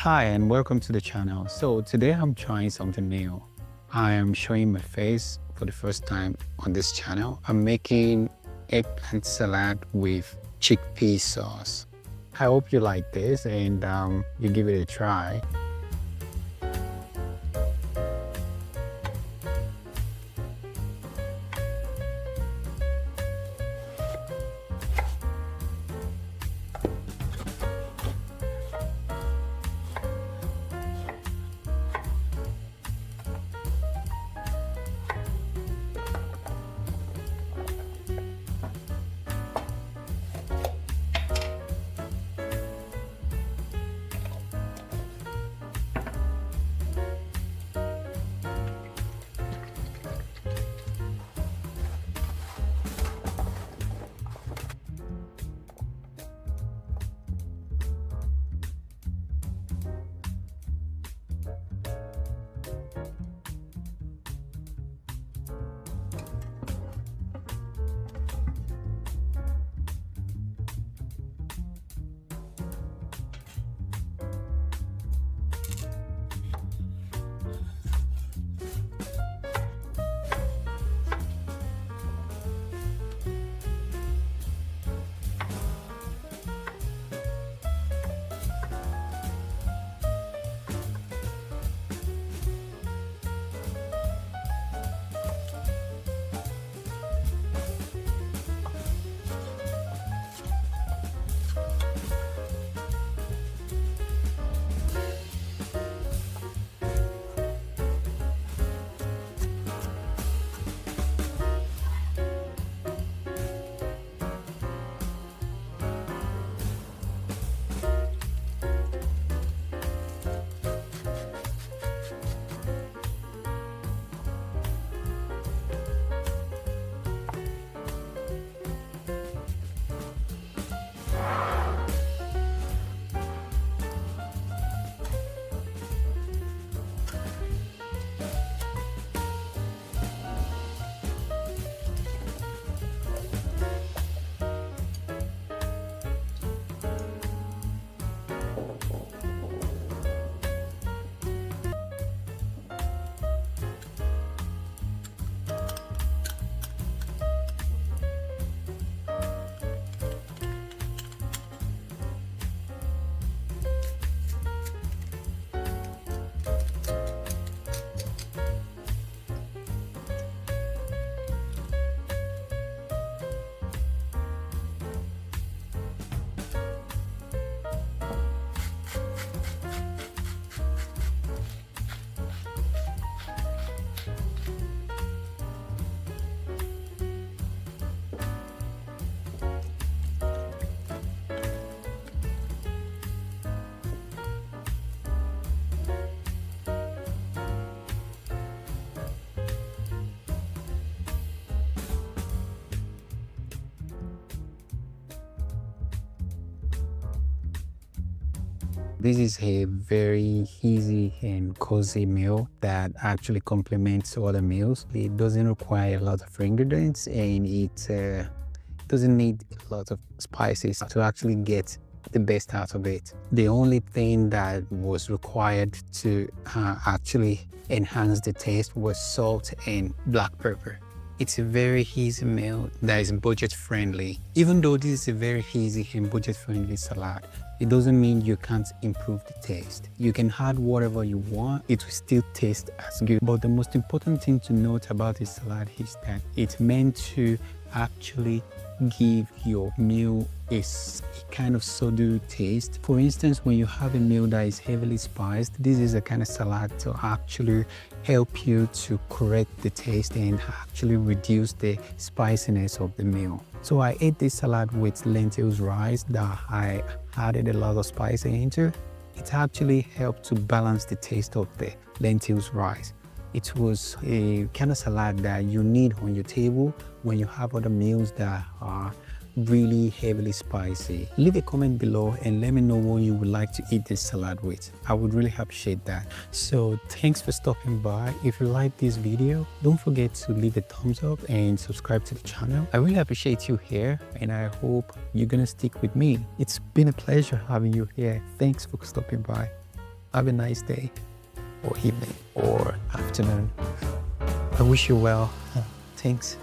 Hi and welcome to the channel. So today I'm trying something new. I am showing my face for the first time on this channel. I'm making eggplant salad with chickpea sauce. I hope you like this and you give it a try. This is a very easy and cozy meal that actually complements other meals. It doesn't require a lot of ingredients and it doesn't need a lot of spices to actually get the best out of it. The only thing that was required to actually enhance the taste was salt and black pepper. It's a very easy meal that is budget friendly. Even though this is a very easy and budget friendly salad, it doesn't mean you can't improve the taste. You can add whatever you want, it will still taste as good. But the most important thing to note about this salad is that it's meant to actually give your meal a kind of subtle taste. For instance, when you have a meal that is heavily spiced, this is a kind of salad to actually help you to correct the taste and actually reduce the spiciness of the meal. So I ate this salad with lentils rice that I added a lot of spice into. It actually helped to balance the taste of the lentils rice. It was a kind of salad that you need on your table when you have other meals that are really heavily spicy. Leave a comment below and let me know what you would like to eat this salad with. I would really appreciate that. So thanks for stopping by. If you like this video, don't forget to leave a thumbs up and subscribe to the channel. I really appreciate you here and I hope you're gonna stick with me. It's been a pleasure having you here. Thanks for stopping by. Have a nice day or evening or afternoon. I wish you well. Thanks.